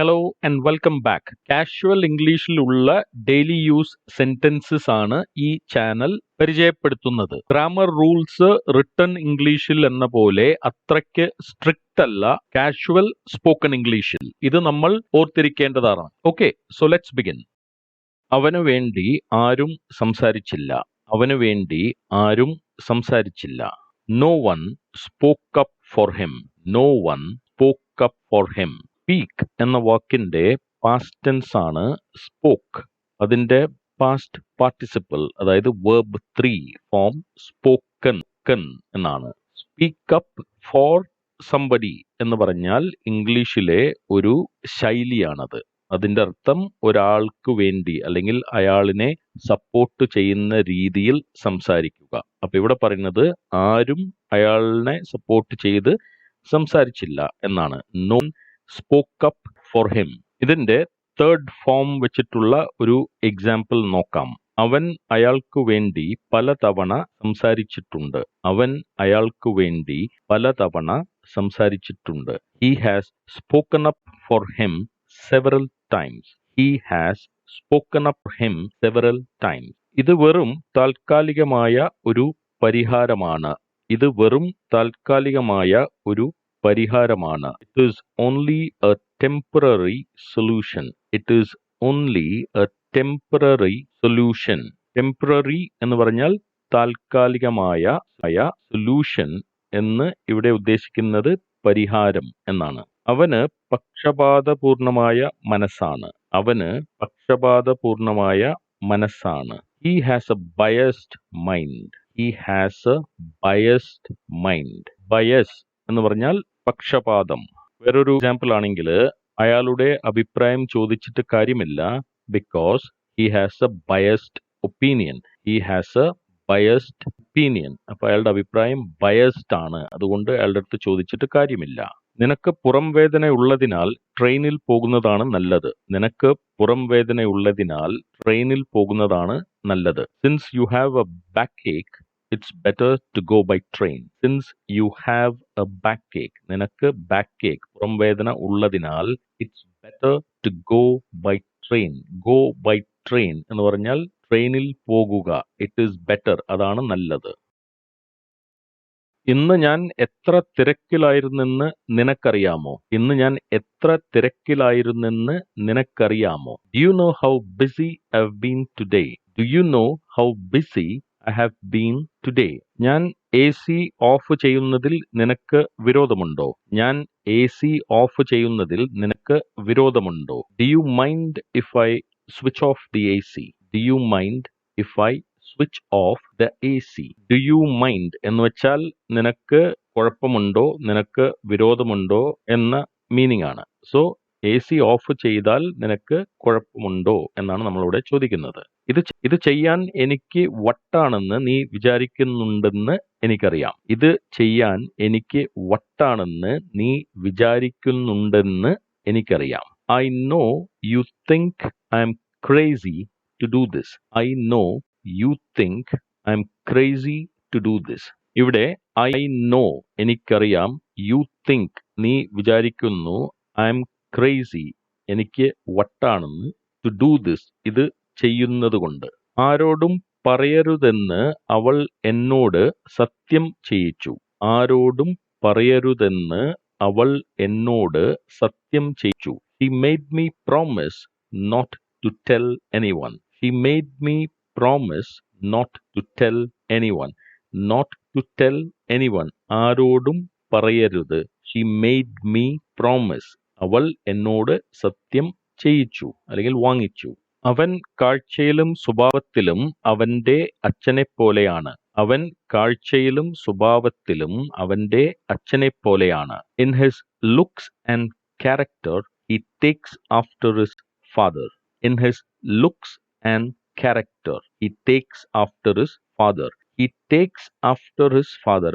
Hello and welcome back. Casual ഇംഗ്ലീഷിലുള്ള daily use sentences ആണ് ഈ ചാനൽ പരിചയപ്പെടുത്തുന്നത്. ഗ്രാമർ റൂൾസ് റിട്ടൺ ഇംഗ്ലീഷിൽ എന്ന പോലെ അത്രയ്ക്ക് സ്ട്രിക്റ്റ് അല്ല കാഷ്വൽ സ്പോക്കൺ ഇംഗ്ലീഷിൽ. ഇത് നമ്മൾ ഓർത്തിരിക്കേണ്ടതാണ്. Okay, so let's begin. അവനു വേണ്ടി ആരും സംസാരിച്ചില്ല. അവനു വേണ്ടി ആരും സംസാരിച്ചില്ല. No one spoke up for him. No one spoke up for him. Speak എന്ന വാക്കിന്റെ പാസ്റ്റ് ടെൻസ് ആണ് സ്പോക്ക്. അതിന്റെ പാസ്റ്റ് പാർട്ടിസിപ്പിൾ, അതായത് വേർബ് 3 ഫോം സ്പോക്കൻ എന്നാണ്. സ്പീക്ക് അപ്പ് ഫോർ സംബഡി എന്ന് പറഞ്ഞാൽ ഇംഗ്ലീഷിലെ ഒരു ശൈലിയാണത്. അതിന്റെ അർത്ഥം ഒരാൾക്ക് വേണ്ടി അല്ലെങ്കിൽ അയാളിനെ സപ്പോർട്ട് ചെയ്യുന്ന രീതിയിൽ സംസാരിക്കുക. അപ്പൊ ഇവിടെ പറയുന്നത് ആരും അയാളിനെ സപ്പോർട്ട് ചെയ്ത് സംസാരിച്ചില്ല എന്നാണ്. No spoke up for him. ഇതിന്റെ തേർഡ് ഫോം വെച്ചിട്ടുള്ള ഒരു എക്സാമ്പിൾ നോക്കാം. അവൻ അയാൾക്ക് വേണ്ടി പലതവണ സംസാരിച്ചിട്ടുണ്ട്. അവൻ അയാൾക്ക് വേണ്ടി പലതവണ സംസാരിച്ചിട്ടുണ്ട്. He has spoken up for him several times. He has spoken up for him several times. ഇത് വെറും താൽക്കാലികമായ ഒരു പരിഹാരമാണ്. ഇത് വെറും താൽക്കാലികമായ ഒരു പരിഹാരമാണ്. It is only A temporary solution. It is only A temporary solution. Temporary എന്ന് പറഞ്ഞാൽ താൽക്കാലികമായ, സൊല്യൂഷൻ എന്ന് ഇവിടെ ഉദ്ദേശിക്കുന്നത് പരിഹാരം എന്നാണ്. അവന് പക്ഷപാതപൂർണമായ മനസ്സാണ്. അവന് പക്ഷപാതപൂർണമായ മനസ്സാണ്. He has a biased mind. He has a biased mind. Bias എന്ന് പറഞ്ഞാൽ പക്ഷപാതം. വേറൊരു എക്സാമ്പിൾ ആണെങ്കിൽ അയാളുടെ അഭിപ്രായം ചോദിച്ചിട്ട് കാര്യമില്ല. Because he has A biased opinion. He has A biased opinion. അപ്പൊ അയാളുടെ അഭിപ്രായം ബയസ്ഡ് ആണ്. അതുകൊണ്ട് അയാളുടെ അടുത്ത് ചോദിച്ചിട്ട് കാര്യമില്ല. നിനക്ക് പുറം വേദന ഉള്ളതിനാൽ ട്രെയിനിൽ പോകുന്നതാണ് നല്ലത്. നിനക്ക് പുറം വേദന ഉള്ളതിനാൽ ട്രെയിനിൽ പോകുന്നതാണ് നല്ലത്. Since you have a back ache, it's better to go by train. Since you have a back ache, നിനക്ക് ബാക്ക് ഏക്ക് പുറം വേദന ഉള്ളതിനാൽ it's better to go by train. Go by train എന്ന് പറഞ്ഞാൽ ട്രെയിനിൽ പോകുക. ഇറ്റ് ഈസ് ബെറ്റർ, അതാണ് നല്ലത്. ഇന്ന് ഞാൻ എത്ര തിരക്കിലായിരുന്നെന്ന് നിനക്കറിയാമോ? ഇന്ന് ഞാൻ എത്ര തിരക്കിലായിരുന്നെന്ന് നിനക്കറിയാമോ? Do you know how busy I have been today? Do you know how busy I have been today? ഞാൻ AC ഓഫ് ചെയ്യുന്നതിൽ നിനക്ക് വിരോധമുണ്ടോ? ഞാൻ AC ഓഫ് ചെയ്യുന്നതിൽ നിനക്ക് വിരോധമുണ്ടോ? Do you mind if I switch off the AC? Do you mind if I switch off the AC? Do you mind എന്ന് വെച്ചാൽ നിനക്ക് കുഴപ്പമുണ്ടോ, നിനക്ക് വിരോധമുണ്ടോ എന്ന മീനിങ് ആണ്. സോ AC ഓഫ് ചെയ്താൽ നിനക്ക് കുഴപ്പമുണ്ടോ എന്നാണ് നമ്മളിവിടെ ചോദിക്കുന്നത്. ഇത് ചെയ്യാൻ എനിക്ക് വട്ടാണെന്ന് നീ വിചാരിക്കുന്നുണ്ടെന്ന് എനിക്കറിയാം. ഇത് ചെയ്യാൻ എനിക്ക് വട്ടാണെന്ന് നീ വിചാരിക്കുന്നുണ്ടെന്ന് എനിക്കറിയാം. I know you think I'm crazy to do this. I know you think I'm crazy to do this. ഇവിടെ I know എനിക്കറിയാം, you think നീ വിചാരിക്കുന്നു, I'm crazy എനിക്ക് വട്ടാണെന്ന്, to do this ഇത് ചെയ്യുന്നത് കൊണ്ട്. ആരോടും പറയരുതെന്ന് അവൾ എന്നോട് സത്യം ചെയ്യിച്ചു. ആരോടും പറയരുതെന്ന് അവൾ എന്നോട് സത്യം ചെയ്യിച്ചു. She made me promise not to tell anyone. She made me promise not to tell anyone. Not to tell anyone. ആരോടും പറയരുത്. She made me promise. അവൾ എന്നോട് സത്യം ചെയ്യിച്ചു അല്ലെങ്കിൽ വാങ്ങിച്ചു. അവൻ കാഴ്ചയിലും സ്വഭാവത്തിലും അവന്റെ അച്ഛനെ പോലെയാണ്. അവൻ കാഴ്ചയിലും സ്വഭാവത്തിലും അവന്റെ അച്ഛനെ പോലെയാണ്. In his looks and character he takes after his father. In his looks and character he takes after his father. He takes after his father.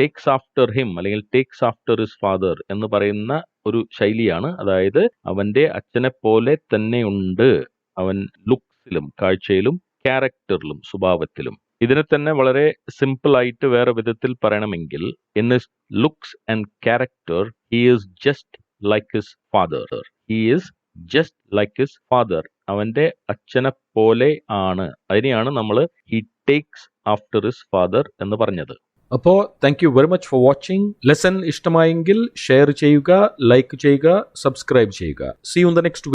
Takes after him അല്ലെങ്കിൽ takes after his father എന്ന് പറയുന്ന ഒരു ശൈലിയാണ്. അതായത് അവന്റെ അച്ഛനെ പോലെ തന്നെയുണ്ട് അവൻ ലുക്സിലും കാഴ്ചയിലും ക്യാരക്ടറിലും സ്വഭാവത്തിലും. ഇതിനെ തന്നെ വളരെ സിമ്പിൾ ആയിട്ട് വേറെ വിധത്തിൽ പറയണമെങ്കിൽ in his looks and character he is just like his father. He is just like his father. അവന്റെ അച്ഛനെ പോലെ ആണ്. അതിനെയാണ് നമ്മൾ he takes after his father എന്ന് പറഞ്ഞത്. അപ്പോൾ thank you very much for watching. Lesson ഇഷ്ടമായെങ്കിൽ ഷെയർ ചെയ്യുക, ലൈക്ക് ചെയ്യുക, സബ്സ്ക്രൈബ് ചെയ്യുക. See you in the next